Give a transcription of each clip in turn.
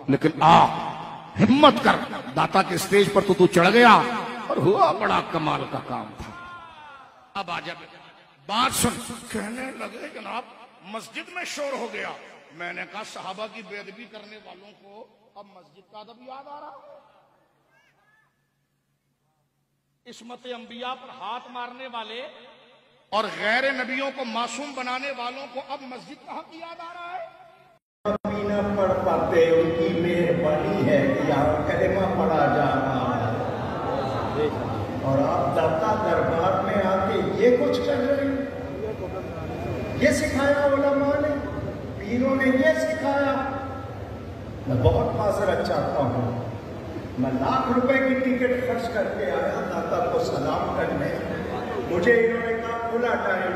لیکن ہمت کر، داتا کے سٹیج پر تو چڑھ گیا اور ہوا بڑا کمال کا کام تھا۔ اب آ جا بات سن۔ کہنے لگے جناب مسجد میں شور ہو گیا۔ میں نے کہا صحابہ کی بے ادبی کرنے والوں کو اب مسجد کا ادب یاد آ رہا ہے؟ عصمت انبیاء پر ہاتھ مارنے والے اور غیر نبیوں کو معصوم بنانے والوں کو اب مسجد کا حق یاد آ رہا ہے؟ نہ پڑھ پاتے، ان کی مہربانی ہے کہ یہاں کلمہ پڑھا جا رہا ہے، اور آپ داتا دربار میں آ کے یہ کچھ کر رہے ہیں۔ یہ سکھایا علماء نے، پیروں نے یہ سکھایا۔ میں بہت معذرت چاہتا ہوں، میں لاکھ روپے کی ٹکٹ خرچ کر کے آیا داتا کو سلام کرنے، مجھے انہوں نے کہا کھلا ٹائم،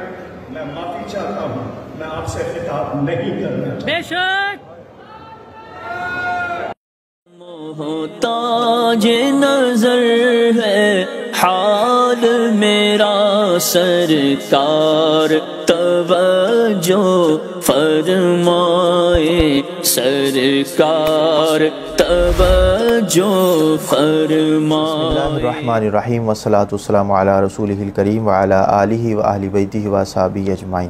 میں معافی چاہتا ہوں، میں آپ سے خطاب نہیں کرنا چاہتا۔ بے شک محتاج نظر ہے حال میرا سرکار، توجہ فرمائے سرکار، توجہ فرمائے۔ بسم اللہ الرحمن الرحیم، والصلاة والسلام علی رسولہ الکریم وعلی آلہ وآلہ بیتہ وصحبہ اجمعین۔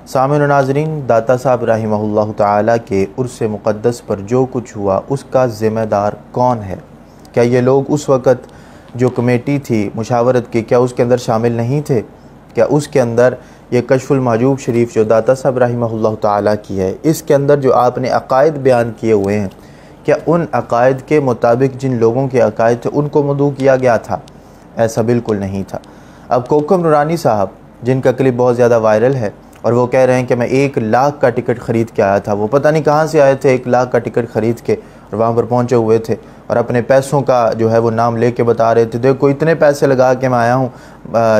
سامعین و ناظرین، داتا صاحب رحمہ اللہ تعالیٰ کے عرس مقدس پر جو کچھ ہوا اس کا ذمہ دار کون ہے؟ کیا یہ لوگ اس وقت جو کمیٹی تھی مشاورت کی، کیا اس کے اندر شامل نہیں تھے؟ کیا اس کے اندر یہ کشف المحجوب شریف جو داتا صاحب رحمہ اللہ تعالیٰ کی ہے، اس کے اندر جو آپ نے عقائد بیان کیے ہوئے ہیں، کیا ان عقائد کے مطابق جن لوگوں کے عقائد تھے ان کو مدعو کیا گیا تھا؟ ایسا بالکل نہیں تھا۔ اب کوکب نورانی صاحب جن کا کلپ بہت زیادہ وائرل ہے اور وہ کہہ رہے ہیں کہ میں 1 لاکھ کا ٹکٹ خرید کے آیا تھا، وہ پتہ نہیں کہاں سے آئے تھے 1 لاکھ کا ٹکٹ خرید کے اور وہاں پر پہنچے ہوئے تھے اور اپنے پیسوں کا جو ہے وہ نام لے کے بتا رہے تھے، دیکھو اتنے پیسے لگا کے میں آیا ہوں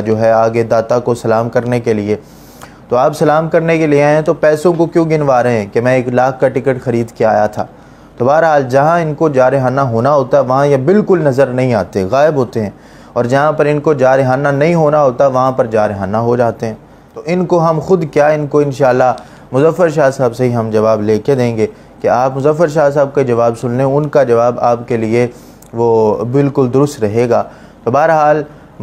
جو ہے آگے داتا کو سلام کرنے کے لیے۔ تو آپ سلام کرنے کے لیے آئے ہیں تو پیسوں کو کیوں گنوا رہے ہیں کہ میں 1 لاکھ کا ٹکٹ خرید کے آیا تھا؟ تو بہرحال جہاں ان کو جارحانہ ہونا ہوتا ہے وہاں یہ بالکل نظر نہیں آتے، غائب ہوتے ہیں، اور جہاں پر ان کو جارحانہ نہیں ہونا ہوتا وہاں پر جارحانہ ہو جاتے ہیں۔ تو ان کو ہم خود کیا، ان کو انشاءاللہ مظفر شاہ صاحب سے ہی ہم جواب لے کے دیں گے کہ آپ مظفر شاہ صاحب کا جواب سن لیں، ان کا جواب آپ کے لیے وہ بالکل درست رہے گا۔ تو بہرحال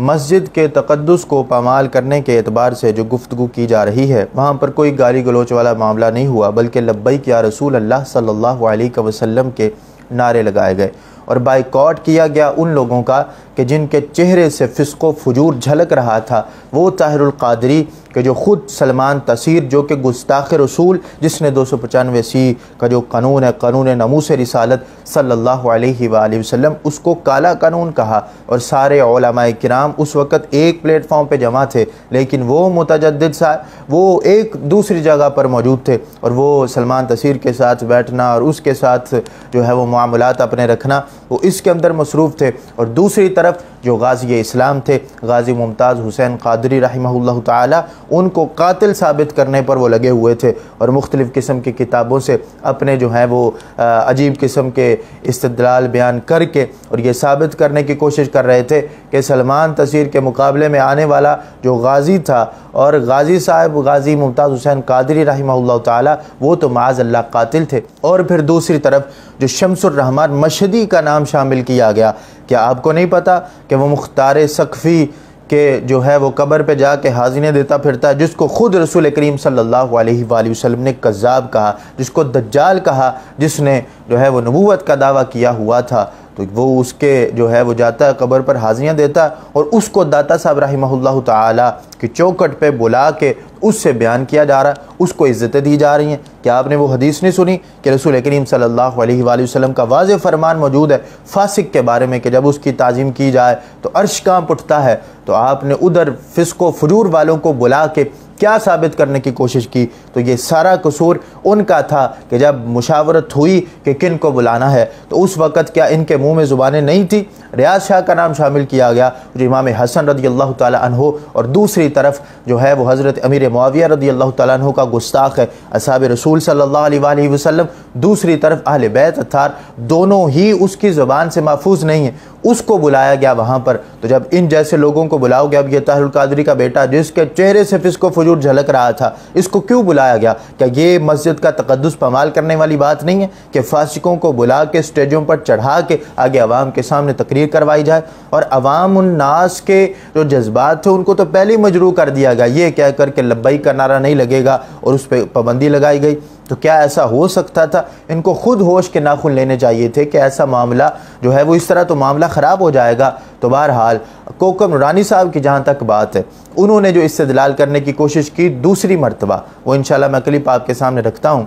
مسجد کے تقدس کو پامال کرنے کے اعتبار سے جو گفتگو کی جا رہی ہے وہاں پر کوئی گالی گلوچ والا معاملہ نہیں ہوا، بلکہ لبیک یا رسول اللہ صلی اللہ علیہ وسلم کے نعرے لگائے گئے اور بائیکاٹ کیا گیا ان لوگوں کا کہ جن کے چہرے سے فسق و فجور جھلک رہا تھا۔ وہ طاہر القادری کہ جو خود سلمان تاثیر جو کہ گستاخ رسول، جس نے 295 کا جو قانون ہے، قانون ناموس رسالت صلی اللہ علیہ وآلہ وسلم، اس کو کالا قانون کہا، اور سارے علماء کرام اس وقت ایک پلیٹ فارم پہ جمع تھے، لیکن وہ متجدد وہ ایک دوسری جگہ پر موجود تھے اور وہ سلمان تاثیر کے ساتھ بیٹھنا اور اس کے ساتھ جو ہے وہ معاملات اپنے رکھنا، وہ اس کے اندر مصروف تھے۔ اور دوسری طرف جو غازی اسلام تھے، غازی ممتاز حسین قادری رحمہ اللہ تعالی، ان کو قاتل ثابت کرنے پر وہ لگے ہوئے تھے اور مختلف قسم کی کتابوں سے اپنے جو ہیں وہ عجیب قسم کے استدلال بیان کر کے اور یہ ثابت کرنے کی کوشش کر رہے تھے کہ سلمان تاثیر کے مقابلے میں آنے والا جو غازی تھا اور غازی صاحب غازی ممتاز حسین قادری رحمہ اللہ تعالی وہ تو معاذ اللہ قاتل تھے۔ اور پھر دوسری طرف جو شمس الرحمن مشہدی کا نام شامل کیا گیا، کیا آپ کو نہیں پتا کہ وہ مختار سقفی کہ جو ہے وہ قبر پہ جا کے حاضرینیں دیتا پھرتا ہے، جس کو خود رسول کریم صلی اللہ علیہ وآلہ وسلم نے کذاب کہا، جس کو دجال کہا، جس نے جو ہے وہ نبوت کا دعویٰ کیا ہوا تھا، تو وہ اس کے جو ہے وہ جاتا ہے قبر پر حاضریاں دیتا ہے اور اس کو داتا صاحب رحمہ اللہ تعالی کی چوکٹ پہ بلا کے اس سے بیان کیا جا رہا ہے، اس کو عزتیں دی جا رہی ہیں۔ کیا آپ نے وہ حدیث نہیں سنی کہ رسول کریم صلی اللہ علیہ وآلہ وسلم کا واضح فرمان موجود ہے فاسق کے بارے میں کہ جب اس کی تعظیم کی جائے تو عرش کانپ اٹھتا ہے؟ تو آپ نے ادھر فسق و فجور والوں کو بلا کے کیا ثابت کرنے کی کوشش کی؟ تو یہ سارا قصور ان کا تھا کہ جب مشاورت ہوئی کہ کن کو بلانا ہے تو اس وقت کیا ان کے منہ میں زبانیں نہیں تھی؟ ریاض شاہ کا نام شامل کیا گیا جو امام حسن رضی اللہ تعالی عنہ، اور دوسری طرف جو ہے وہ حضرت امیر معاویہ رضی اللہ تعالی عنہ کا گستاخ ہے، اصحاب رسول رسول صلی اللہ علیہ وآلہ وسلم، دوسری طرف اہل بیت اطہار، دونوں ہی اس کی زبان سے محفوظ نہیں ہیں، اس کو بلایا گیا وہاں پر۔ تو جب ان جیسے لوگوں کو بلاؤ گے، اب یہ طاہر القادری کا بیٹا جس کے چہرے سے فسق و فجور جھلک رہا تھا، اس کو کیوں بلایا گیا؟ کیا یہ مسجد کا تقدس پامال کرنے والی بات نہیں ہے کہ فاسقوں کو بلا کے سٹیجوں پر چڑھا کے آگے عوام کے سامنے تقریر کروائی جائے؟ اور عوام الناس کے جو جذبات تھے ان کو تو پہلے ہی مجروح کر دیا گیا، یہ کہہ کر کہ لبیک کا نعرہ نہیں لگے گا، اور اس پہ پابندی لگائی گئی۔ تو کیا ایسا ہو سکتا تھا؟ ان کو خود ہوش کے ناخن لینے چاہیے تھے کہ ایسا معاملہ جو ہے وہ اس طرح تو معاملہ خراب ہو جائے گا۔ تو بہرحال کوکب نورانی صاحب کی جہاں تک بات ہے، انہوں نے جو استدلال کرنے کی کوشش کی دوسری مرتبہ، وہ انشاءاللہ میں کلپ آپ کے سامنے رکھتا ہوں،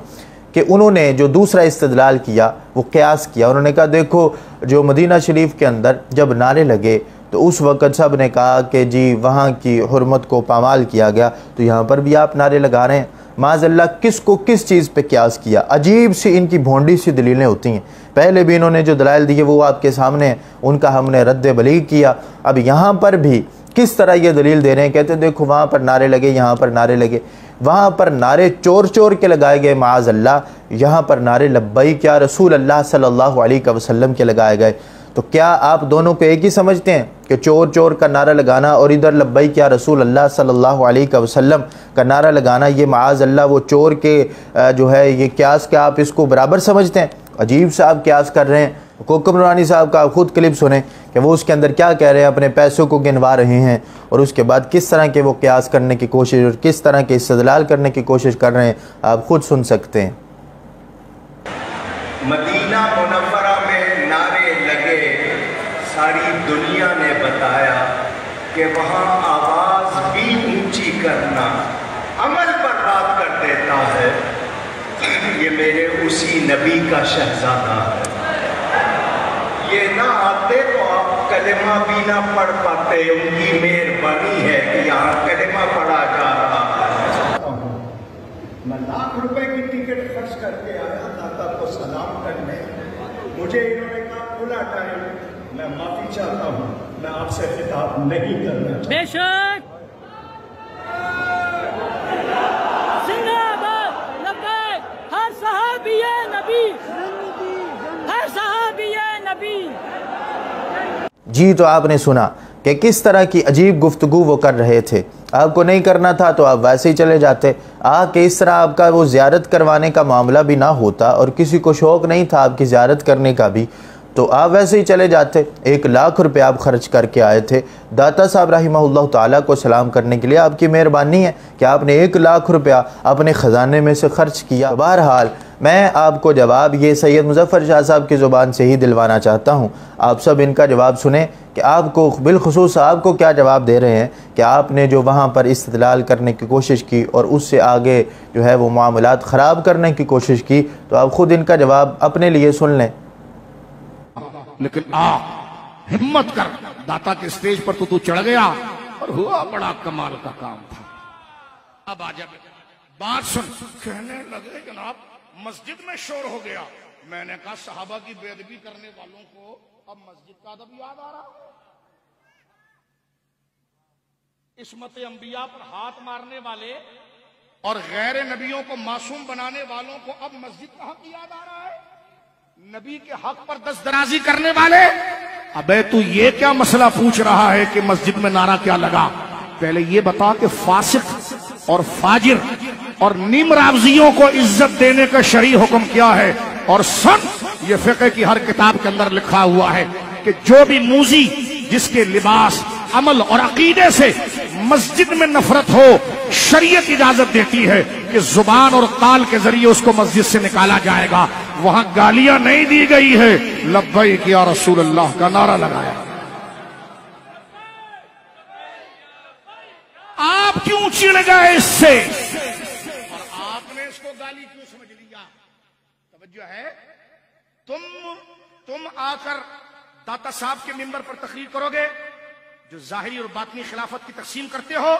کہ انہوں نے جو دوسرا استدلال کیا وہ قیاس کیا۔ انہوں نے کہا دیکھو جو مدینہ شریف کے اندر جب نعرے لگے تو اس وقت سب نے کہا کہ جی وہاں کی حرمت کو پامال کیا گیا، تو یہاں پر بھی آپ نعرے لگا رہے ہیں۔ معاذ اللہ کس کو کس چیز پہ قیاس کیا؟ عجیب سی ان کی بھونڈی سی دلیلیں ہوتی ہیں۔ پہلے بھی انہوں نے جو دلائل دیے وہ آپ کے سامنے ہیں، ان کا ہم نے رد بلیغ کیا۔ اب یہاں پر بھی کس طرح یہ دلیل دے رہے ہیں، کہتے ہیں دیکھو وہاں پر نعرے لگے، یہاں پر نعرے لگے، وہاں پر نعرے چور چور کے لگائے گئے معاذ اللہ، یہاں پر نعرے لبیک یا رسول اللہ صلی اللہ علیہ وسلم کے لگائے گئے۔ تو کیا آپ دونوں کو ایک ہی سمجھتے ہیں کہ چور چور کا نعرہ لگانا اور ادھر لبیک یا رسول اللہ صلی اللہ علیہ وسلم کا نعرہ لگانا، یہ معاذ اللہ وہ چور کے جو ہے یہ قیاس کہ آپ اس کو برابر سمجھتے ہیں؟ عجیب سے آپ قیاس کر رہے ہیں۔ کوکب نورانی صاحب کا خود کلپ سنیں کہ وہ اس کے اندر کیا کہہ رہے ہیں، اپنے پیسوں کو گنوا رہے ہیں، اور اس کے بعد کس طرح کے وہ قیاس کرنے کی کوشش اور کس طرح کے استدلال کرنے کی کوشش کر رہے ہیں، آپ خود سن سکتے ہیں۔ مدینہ منورہ میں نعرے لگے، ساری دنیا نے بتایا کہ وہاں آواز بھی اونچی کرنا عمل برباد کر دیتا ہے۔ یہ میرے اسی نبی کا شہزادہ ہے، یہ نہ آتے تو آپ کلمہ بھی نہ پڑھ پاتے، ان کی مہربانی ہے کہ یہاں کلمہ پڑھا جا رہا ہے۔ میں لاکھ روپے کی ٹکٹ خرچ کر کے آیا داتا کو سلام کرنے، مجھے انہوں نے کہا کھلا ٹائم، میں معافی چاہتا ہوں، میں آپ سے خطاب نہیں کرنا چاہتا۔ بے شک زندہ باد لبیک، ہر صحابی نبی، ہر صحابی نبی۔ جی تو آپ نے سنا کہ کس طرح کی عجیب گفتگو وہ کر رہے تھے۔ آپ کو نہیں کرنا تھا تو آپ ویسے ہی چلے جاتے، کہ اس طرح آپ کا وہ زیارت کروانے کا معاملہ بھی نہ ہوتا اور کسی کو شوق نہیں تھا آپ کی زیارت کرنے کا بھی، تو آپ ویسے ہی چلے جاتے۔ 1 لاکھ روپے آپ خرچ کر کے آئے تھے داتا صاحب رحمہ اللہ تعالیٰ کو سلام کرنے کے لیے، آپ کی مہربانی ہے کہ آپ نے 1 لاکھ روپیہ اپنے خزانے میں سے خرچ کیا۔ بہرحال میں آپ کو جواب یہ سید مظفر شاہ صاحب کی زبان سے ہی دلوانا چاہتا ہوں، آپ سب ان کا جواب سنیں کہ آپ کو بالخصوص آپ کو کیا جواب دے رہے ہیں کہ آپ نے جو وہاں پر استدلال کرنے کی کوشش کی اور اس سے آگے جو ہے وہ معاملات خراب کرنے کی کوشش کی، تو آپ خود ان کا جواب اپنے لیے سن لیں۔ لیکن ہمت کر، داتا کے سٹیج پر تو چڑھ گیا اور ہوا بڑا کمال کا کام تھا۔ اب آ جا بات سن۔ کہنے لگے جناب مسجد میں شور ہو گیا۔ میں نے کہا صحابہ کی بے ادبی کرنے والوں کو اب مسجد کا ادب یاد آ رہا، عصمت انبیاء پر ہاتھ مارنے والے اور غیر نبیوں کو معصوم بنانے والوں کو اب مسجد کا حق یاد آ رہا ہے، نبی کے حق پر دست درازی کرنے والے۔ ابے تو یہ کیا مسئلہ پوچھ رہا ہے کہ مسجد میں نعرہ کیا لگا؟ پہلے یہ بتا کہ فاسق اور فاجر اور نیم رافضیوں کو عزت دینے کا شرعی حکم کیا ہے؟ اور سن، یہ فقہ کی ہر کتاب کے اندر لکھا ہوا ہے کہ جو بھی موذی جس کے لباس، عمل اور عقیدے سے مسجد میں نفرت ہو، شریعت اجازت دیتی ہے کہ زبان اور قال کے ذریعے اس کو مسجد سے نکالا جائے گا۔ وہاں گالیاں نہیں دی گئی ہے، لبیک یا رسول اللہ کا نعرہ لگایا۔ آپ کیوں چڑ گئے اس سے اور آپ نے اس کو گالی کیوں سمجھ لیا؟ توجہ ہے، تم آ کر داتا صاحب کے ممبر پر تقریر کرو گے جو ظاہری اور باطنی خلافت کی تقسیم کرتے ہو،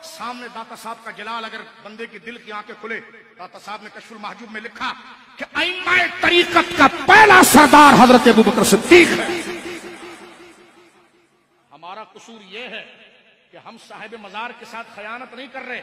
سامنے داتا صاحب کا جلال اگر بندے کی دل کی آنکھیں کھلے۔ داتا صاحب نے کشف المحجوب میں لکھا کہ ائمہ طریقت کا پہلا سردار حضرت ابوبکر صدیق ہے۔ ہمارا قصور یہ ہے کہ ہم صاحب مزار کے ساتھ خیانت نہیں کر رہے،